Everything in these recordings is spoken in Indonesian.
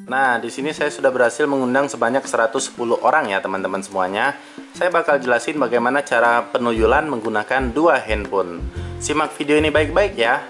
Nah, di sini saya sudah berhasil mengundang sebanyak 110 orang ya teman-teman semuanya. Saya bakal jelasin bagaimana cara penuyulan menggunakan dua handphone. Simak video ini baik-baik ya.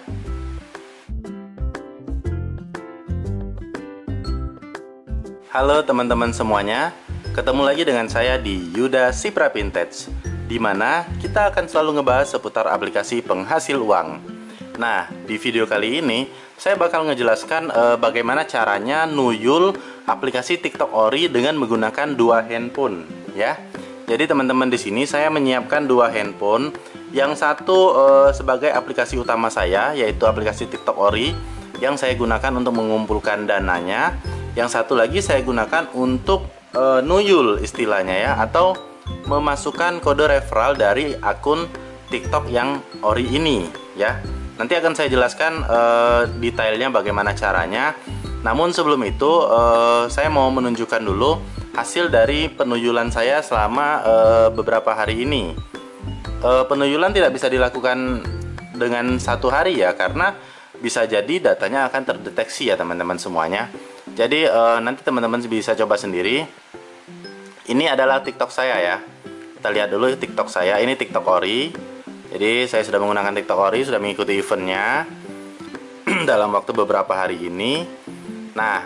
Halo teman-teman semuanya, ketemu lagi dengan saya di Yuda Sipra Vintage, di mana kita akan selalu ngebahas seputar aplikasi penghasil uang. Nah, di video kali ini saya bakal ngejelaskan bagaimana caranya nuyul aplikasi TikTok Ori dengan menggunakan dua handphone, ya. Jadi teman-teman di sini saya menyiapkan dua handphone. Yang satu sebagai aplikasi utama saya, yaitu aplikasi TikTok Ori yang saya gunakan untuk mengumpulkan dananya. Yang satu lagi saya gunakan untuk nuyul istilahnya ya, atau memasukkan kode referral dari akun TikTok yang Ori ini ya. Nanti akan saya jelaskan detailnya bagaimana caranya. Namun sebelum itu saya mau menunjukkan dulu hasil dari penuyulan saya selama beberapa hari ini. Penuyulan tidak bisa dilakukan dengan satu hari ya, karena bisa jadi datanya akan terdeteksi ya teman-teman semuanya. Jadi nanti teman-teman bisa coba sendiri. Ini adalah TikTok saya ya. Kita lihat dulu TikTok saya. Ini TikTok Ori. Jadi saya sudah menggunakan TikTok Ori, sudah mengikuti eventnya dalam waktu beberapa hari ini. Nah,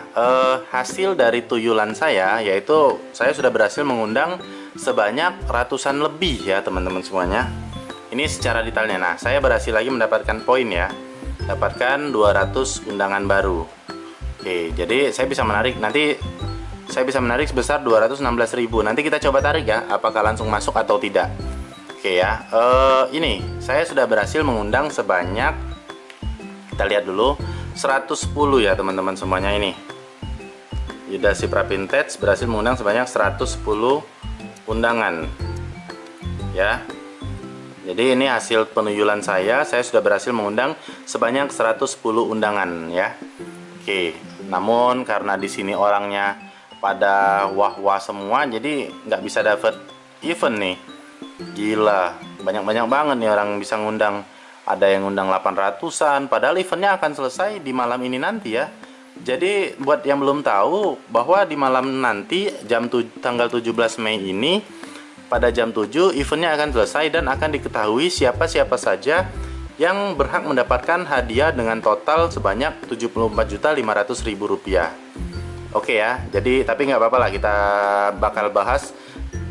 hasil dari tuyulan saya yaitu saya sudah berhasil mengundang sebanyak ratusan lebih ya teman-teman semuanya. Ini secara detailnya. Nah, saya berhasil lagi mendapatkan poin ya. Dapatkan 200 undangan baru. Oke, jadi saya bisa menarik. Nanti saya bisa menarik sebesar 216.000. Nanti kita coba tarik ya, apakah langsung masuk atau tidak. Oke ya, ini saya sudah berhasil mengundang sebanyak, kita lihat dulu, 110 ya teman-teman semuanya. Ini Yuda Sipra Vintage berhasil mengundang sebanyak 110 undangan ya. Jadi ini hasil penuyulan saya sudah berhasil mengundang sebanyak 110 undangan ya. Oke, namun karena di sini orangnya pada wah-wah semua, jadi nggak bisa dapat event nih. Gila, banyak-banyak banget nih orang bisa ngundang. Ada yang ngundang 800-an, padahal eventnya akan selesai di malam ini nanti ya. Jadi buat yang belum tahu, bahwa di malam nanti tanggal 17 Mei ini pada jam 7 eventnya akan selesai dan akan diketahui siapa-siapa saja yang berhak mendapatkan hadiah dengan total sebanyak Rp74.500.000. Oke ya, jadi tapi nggak apa-apa lah, kita bakal bahas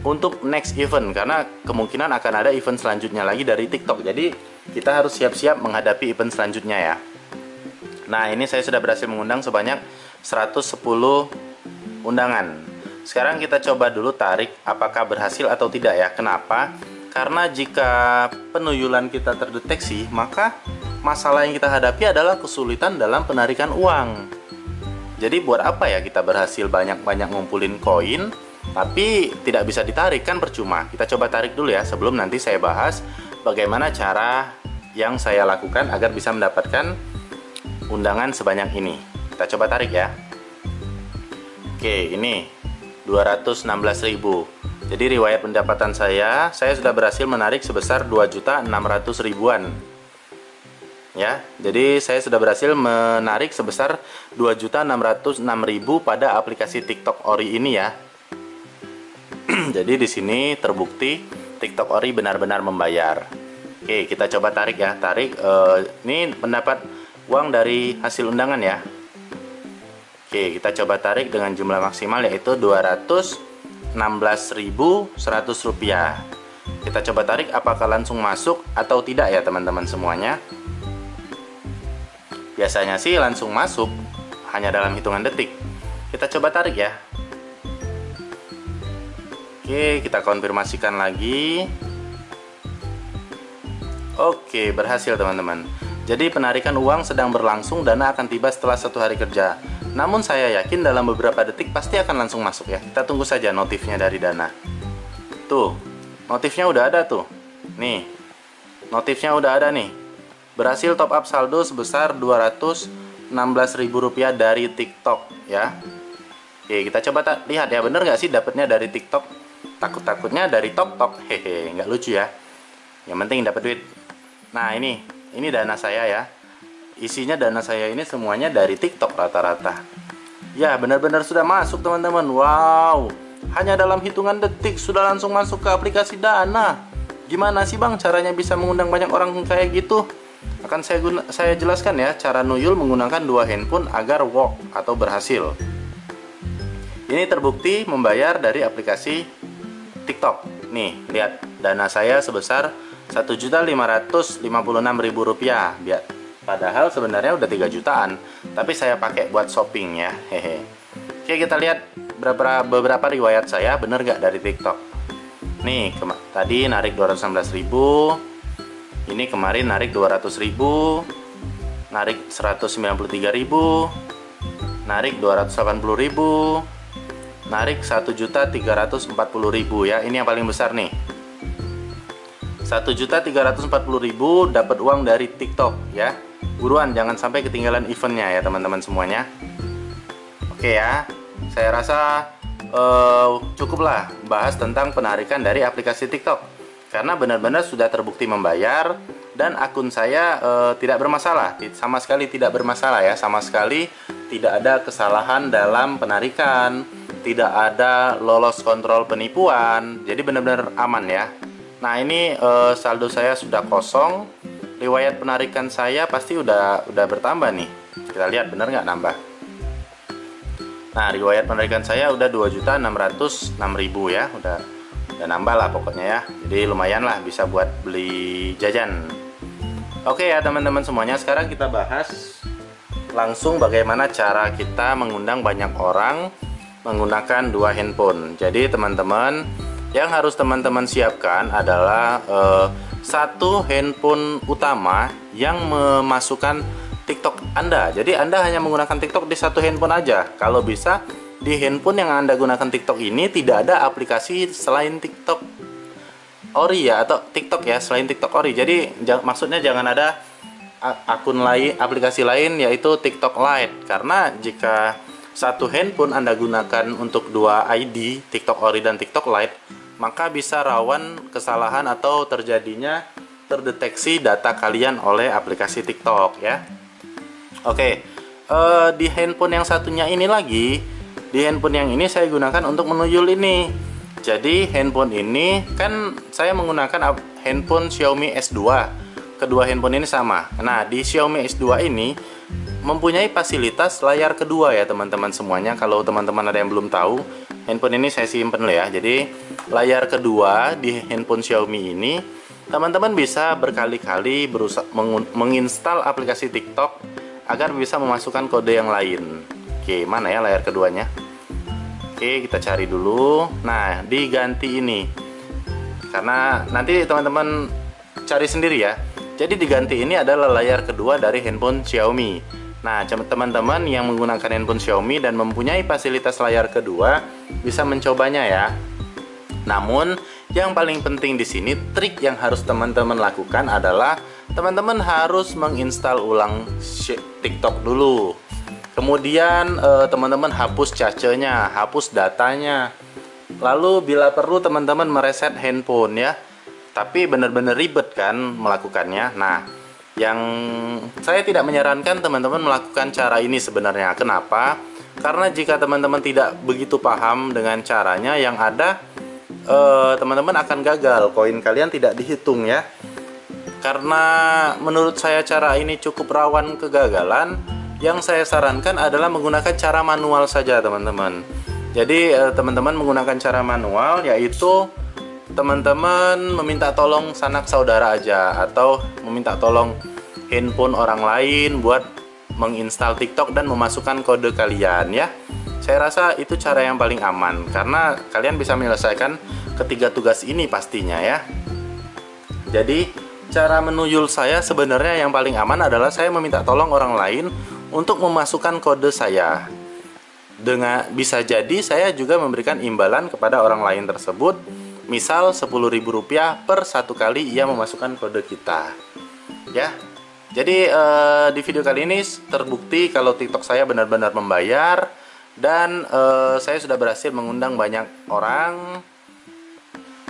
untuk next event karena kemungkinan akan ada event selanjutnya lagi dari TikTok. Jadi kita harus siap-siap menghadapi event selanjutnya ya. Nah, ini saya sudah berhasil mengundang sebanyak 110 undangan. Sekarang kita coba dulu tarik apakah berhasil atau tidak ya. Kenapa? Karena jika penuyulan kita terdeteksi, maka masalah yang kita hadapi adalah kesulitan dalam penarikan uang. Jadi buat apa ya kita berhasil banyak-banyak ngumpulin koin tapi tidak bisa ditarik, kan percuma. Kita coba tarik dulu ya, sebelum nanti saya bahas bagaimana cara yang saya lakukan agar bisa mendapatkan undangan sebanyak ini. Kita coba tarik ya. Oke, ini 216.000. Jadi riwayat pendapatan saya sudah berhasil menarik sebesar 2.600.000-an. Ya, jadi saya sudah berhasil menarik sebesar 2.606.000 pada aplikasi TikTok Ori ini ya. Jadi di sini terbukti TikTok Ori benar-benar membayar. Oke, kita coba tarik ya. Tarik, ini pendapat uang dari hasil undangan ya. Oke, kita coba tarik dengan jumlah maksimal yaitu Rp216.100. Kita coba tarik apakah langsung masuk atau tidak ya teman-teman semuanya. Biasanya sih langsung masuk, hanya dalam hitungan detik. Kita coba tarik ya. Oke, kita konfirmasikan lagi. Oke, berhasil teman-teman. Jadi penarikan uang sedang berlangsung, dana akan tiba setelah 1 hari kerja. Namun saya yakin dalam beberapa detik pasti akan langsung masuk ya. Kita tunggu saja notifnya dari dana. Tuh, notifnya udah ada tuh. Nih, notifnya udah ada nih. Berhasil top up saldo sebesar Rp216.000 dari TikTok ya. Oke, kita coba lihat ya, bener nggak sih dapatnya dari TikTok? Takut-takutnya dari TokTok, hehe, nggak lucu ya. Yang penting dapat duit. Nah, ini dana saya ya. Isinya dana saya ini semuanya dari TikTok rata-rata. Ya, benar-benar sudah masuk teman-teman. Wow, hanya dalam hitungan detik sudah langsung masuk ke aplikasi Dana. Gimana sih Bang caranya bisa mengundang banyak orang kayak gitu? Akan saya jelaskan ya cara nuyul menggunakan dua handphone agar work atau berhasil. Ini terbukti membayar dari aplikasi TikTok. Nih, lihat dana saya sebesar Rp1.556.000. Padahal sebenarnya udah 3 jutaan, tapi saya pakai buat shopping ya. Hehe. Oke, kita lihat beberapa riwayat saya bener gak dari TikTok. Nih, tadi narik 216.000. Ini kemarin narik 200.000, narik 193.000, narik 280.000, narik 1.340.000 ya. Ini yang paling besar nih. 1.340.000 dapat uang dari TikTok ya. Buruan jangan sampai ketinggalan eventnya ya teman-teman semuanya. Oke ya, saya rasa cukuplah bahas tentang penarikan dari aplikasi TikTok. Karena benar-benar sudah terbukti membayar dan akun saya tidak bermasalah, sama sekali tidak bermasalah ya, sama sekali tidak ada kesalahan dalam penarikan, tidak ada lolos kontrol penipuan, jadi benar-benar aman ya. Nah ini saldo saya sudah kosong, riwayat penarikan saya pasti udah bertambah nih, kita lihat benar nggak nambah. Nah riwayat penarikan saya udah 2.606.000 ya, udah nambah lah pokoknya ya. Jadi lumayan lah bisa buat beli jajan. Oke ya teman-teman semuanya, sekarang kita bahas langsung bagaimana cara kita mengundang banyak orang menggunakan dua handphone. Jadi teman-teman, yang harus teman-teman siapkan adalah satu handphone utama yang memasukkan TikTok Anda. Jadi Anda hanya menggunakan TikTok di satu handphone aja. Kalau bisa di handphone yang Anda gunakan TikTok ini tidak ada aplikasi selain TikTok Ori ya, atau TikTok ya, selain TikTok Ori. Jadi maksudnya jangan ada akun lain, aplikasi lain yaitu TikTok Lite. Karena jika satu handphone Anda gunakan untuk dua ID, TikTok Ori dan TikTok Lite, maka bisa rawan kesalahan atau terdeteksi data kalian oleh aplikasi TikTok ya. Oke, di handphone yang satunya ini lagi, di handphone yang ini saya gunakan untuk menuyul ini. Jadi handphone ini kan saya menggunakan handphone Xiaomi S2. Kedua handphone ini sama. Nah di Xiaomi S2 ini mempunyai fasilitas layar kedua ya teman-teman semuanya. Kalau teman-teman ada yang belum tahu, handphone ini saya simpen loh ya. Jadi layar kedua di handphone Xiaomi ini, teman-teman bisa berkali-kali berusaha menginstal aplikasi TikTok agar bisa memasukkan kode yang lain. Oke, mana ya layar keduanya? Oke, kita cari dulu. Nah, diganti ini. Karena nanti teman-teman cari sendiri ya. Jadi diganti ini adalah layar kedua dari handphone Xiaomi. Nah, teman-teman yang menggunakan handphone Xiaomi dan mempunyai fasilitas layar kedua bisa mencobanya ya. Namun, yang paling penting di sini, trik yang harus teman-teman lakukan adalah teman-teman harus menginstal ulang TikTok dulu. Kemudian teman-teman hapus cacenya, hapus datanya. Lalu bila perlu teman-teman mereset handphone ya. Tapi benar-benar ribet kan melakukannya. Nah, yang saya tidak menyarankan teman-teman melakukan cara ini sebenarnya. Kenapa? Karena jika teman-teman tidak begitu paham dengan caranya, yang ada teman-teman akan gagal. Koin kalian tidak dihitung ya. Karena menurut saya cara ini cukup rawan kegagalan. Yang saya sarankan adalah menggunakan cara manual saja teman-teman. Jadi teman-teman menggunakan cara manual, yaitu teman-teman meminta tolong sanak saudara aja, atau meminta tolong handphone orang lain buat menginstal TikTok dan memasukkan kode kalian ya. Saya rasa itu cara yang paling aman, karena kalian bisa menyelesaikan ketiga tugas ini pastinya ya. Jadi cara menuyul saya sebenarnya yang paling aman adalah saya meminta tolong orang lain untuk memasukkan kode saya. Dengan bisa jadi saya juga memberikan imbalan kepada orang lain tersebut, misal Rp10.000 per satu kali ia memasukkan kode kita. Ya. Jadi di video kali ini terbukti kalau TikTok saya benar-benar membayar, dan saya sudah berhasil mengundang banyak orang.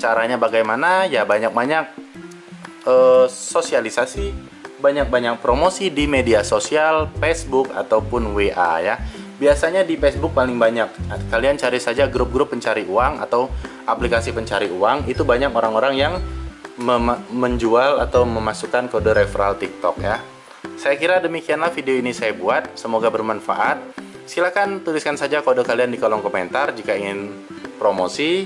Caranya bagaimana? Ya banyak-banyak sosialisasi, banyak-banyak promosi di media sosial, Facebook ataupun WA ya. Biasanya di Facebook paling banyak. Kalian cari saja grup-grup pencari uang atau aplikasi pencari uang, itu banyak orang-orang yang menjual atau memasukkan kode referral TikTok ya. Saya kira demikianlah video ini saya buat, semoga bermanfaat. Silakan tuliskan saja kode kalian di kolom komentar jika ingin promosi.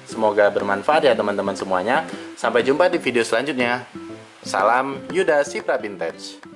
Semoga bermanfaat ya teman-teman semuanya. Sampai jumpa di video selanjutnya. Salam Yuda Si Pra Vintage.